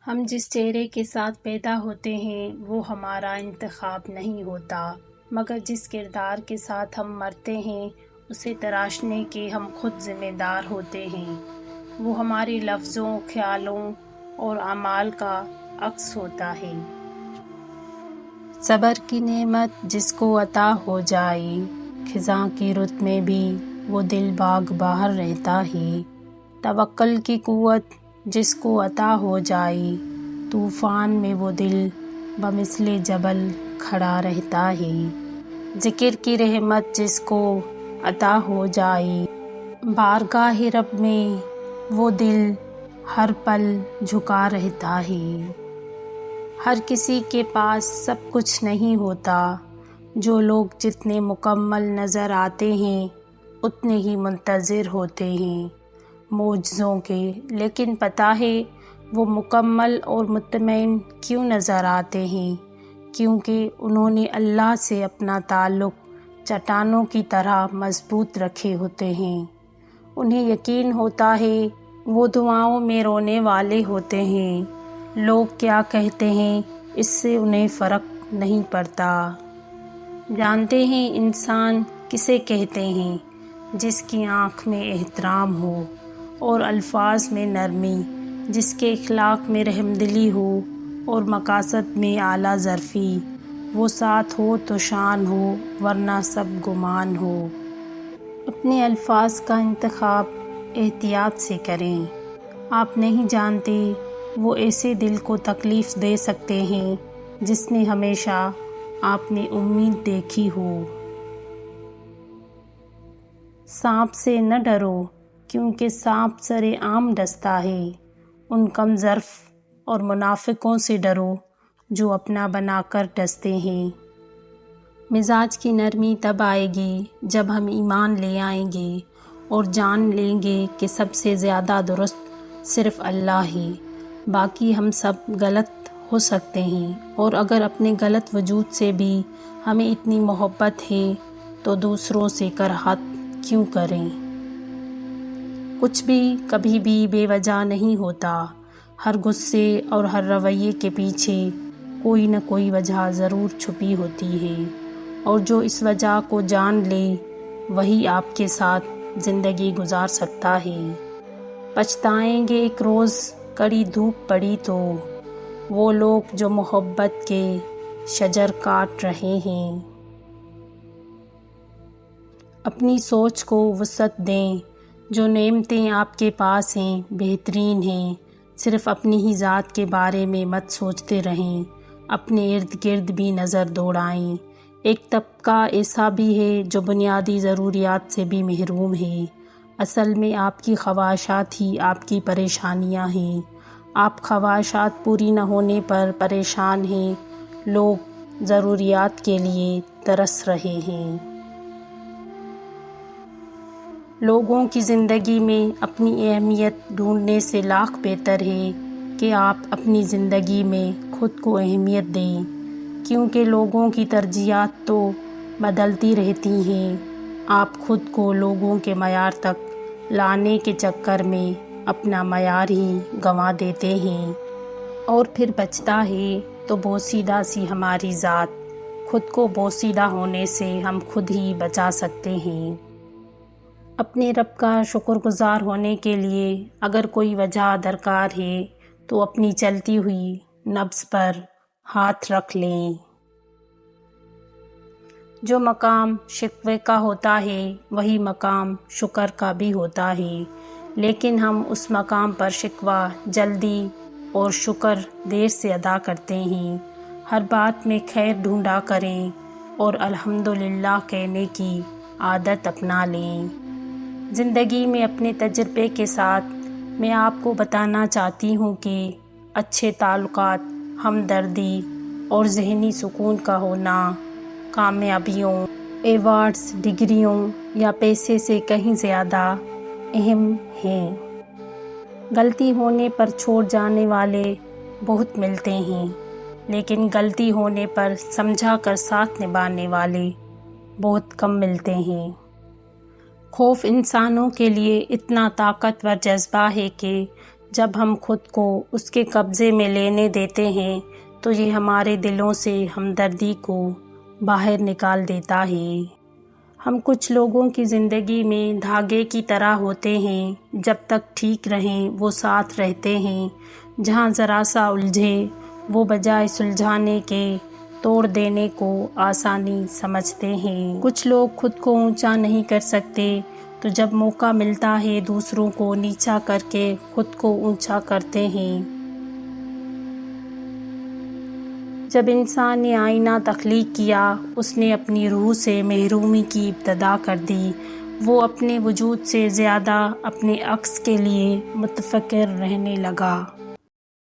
ہم جس چہرے کے ساتھ پیدا ہوتے ہیں وہ ہمارا انتخاب نہیں ہوتا، مگر جس کردار کے ساتھ ہم مرتے ہیں اسے تراشنے کے ہم خود ذمہ دار ہوتے ہیں۔ وہ ہمارے لفظوں، خیالوں اور اعمال کا عکس ہوتا ہے۔ صبر کی نعمت جس کو عطا ہو جائے، خزاں کی رت میں بھی وہ دل باغ باہر رہتا ہے۔ توکل کی قوت جس کو عطا ہو جائے، طوفان میں وہ دل بمثل جبل کھڑا رہتا ہے۔ ذکر کی رحمت جس کو عطا ہو جائے، بارگاہ رب میں وہ دل ہر پل جھکا رہتا ہے۔ ہر کسی کے پاس سب کچھ نہیں ہوتا، جو لوگ جتنے مکمل نظر آتے ہیں اتنے ہی منتظر ہوتے ہیں معجزوں کے، لیکن پتہ ہے وہ مکمل اور مطمئن کیوں نظر آتے ہیں؟ کیونکہ انہوں نے اللہ سے اپنا تعلق چٹانوں کی طرح مضبوط رکھے ہوتے ہیں۔ انہیں یقین ہوتا ہے وہ دعاؤں میں رونے والے ہوتے ہیں، لوگ کیا کہتے ہیں اس سے انہیں فرق نہیں پڑتا۔ جانتے ہیں انسان کسے کہتے ہیں؟ جس کی آنکھ میں احترام ہو اور الفاظ میں نرمی، جس کے اخلاق میں رحم دلی ہو اور مقاصد میں اعلیٰ ظرفی۔ وہ ساتھ ہو تو شان ہو ورنہ سب گمان ہو۔ اپنے الفاظ کا انتخاب احتیاط سے کریں۔ آپ نہیں جانتے وہ ایسے دل کو تکلیف دے سکتے ہیں جس نے ہمیشہ آپ میں امید دیکھی ہو۔ سانپ سے نہ ڈرو کیونکہ سانپ سر عام ڈستا ہے، ان کم ظرف اور منافقوں سے ڈرو جو اپنا بنا کر ڈستے ہیں۔ مزاج کی نرمی تب آئے گی جب ہم ایمان لے آئیں گے اور جان لیں گے کہ سب سے زیادہ درست صرف اللہ ہے، باقی ہم سب غلط ہو سکتے ہیں، اور اگر اپنے غلط وجود سے بھی ہمیں اتنی محبت ہے تو دوسروں سے کراہت کیوں کریں؟ کچھ بھی کبھی بھی بے وجہ نہیں ہوتا، ہر غصے اور ہر رویے کے پیچھے کوئی نہ کوئی وجہ ضرور چھپی ہوتی ہے، اور جو اس وجہ کو جان لے وہی آپ کے ساتھ زندگی گزار سکتا ہے۔ پچھتائیں گے ایک روز کڑی دھوپ پڑی تو، وہ لوگ جو محبت کے شجر کاٹ رہے ہیں۔ اپنی سوچ کو وسعت دیں، جو نعمتیں آپ کے پاس ہیں بہترین ہیں، صرف اپنی ہی ذات کے بارے میں مت سوچتے رہیں، اپنے ارد گرد بھی نظر دوڑائیں۔ ایک طبقہ ایسا بھی ہے جو بنیادی ضروریات سے بھی محروم ہے۔ اصل میں آپ کی خواہشات ہی آپ کی پریشانیاں ہیں، آپ خواہشات پوری نہ ہونے پر پریشان ہیں، لوگ ضروریات کے لیے ترس رہے ہیں۔ لوگوں کی زندگی میں اپنی اہمیت ڈھونڈنے سے لاکھ بہتر ہے کہ آپ اپنی زندگی میں خود کو اہمیت دیں، کیونکہ لوگوں کی ترجیحات تو بدلتی رہتی ہیں، آپ خود کو لوگوں کے معیار تک لانے کے چکر میں اپنا معیار ہی گنوا دیتے ہیں، اور پھر بچتا ہے تو بوسیدہ سی ہماری ذات۔ خود کو بوسیدہ ہونے سے ہم خود ہی بچا سکتے ہیں۔ اپنے رب کا شکر گزار ہونے کے لیے اگر کوئی وجہ درکار ہے تو اپنی چلتی ہوئی نبض پر ہاتھ رکھ لیں۔ جو مقام شکوے کا ہوتا ہے وہی مقام شکر کا بھی ہوتا ہے، لیکن ہم اس مقام پر شکوہ جلدی اور شکر دیر سے ادا کرتے ہیں۔ ہر بات میں خیر ڈھونڈا کریں اور الحمدللہ کہنے کی عادت اپنا لیں۔ زندگی میں اپنے تجربے کے ساتھ میں آپ کو بتانا چاہتی ہوں کہ اچھے تعلقات، ہمدردی اور ذہنی سکون کا ہونا کامیابیوں، ایوارڈز، ڈگریوں یا پیسے سے کہیں زیادہ اہم ہیں۔ غلطی ہونے پر چھوڑ جانے والے بہت ملتے ہیں، لیکن غلطی ہونے پر سمجھا کر ساتھ نبھانے والے بہت کم ملتے ہیں۔ خوف انسانوں کے لیے اتنا طاقتور جذبہ ہے کہ جب ہم خود کو اس کے قبضے میں لینے دیتے ہیں تو یہ ہمارے دلوں سے ہمدردی کو باہر نکال دیتا ہے۔ ہم کچھ لوگوں کی زندگی میں دھاگے کی طرح ہوتے ہیں، جب تک ٹھیک رہیں وہ ساتھ رہتے ہیں، جہاں ذرا سا الجھے وہ بجائے سلجھانے کے توڑ دینے کو آسانی سمجھتے ہیں۔ کچھ لوگ خود کو اونچا نہیں کر سکتے تو جب موقع ملتا ہے دوسروں کو نیچا کر کے خود کو اونچا کرتے ہیں۔ جب انسان نے آئینہ تخلیق کیا، اس نے اپنی روح سے محرومی کی ابتدا کر دی۔ وہ اپنے وجود سے زیادہ اپنے عکس کے لیے متفکر رہنے لگا۔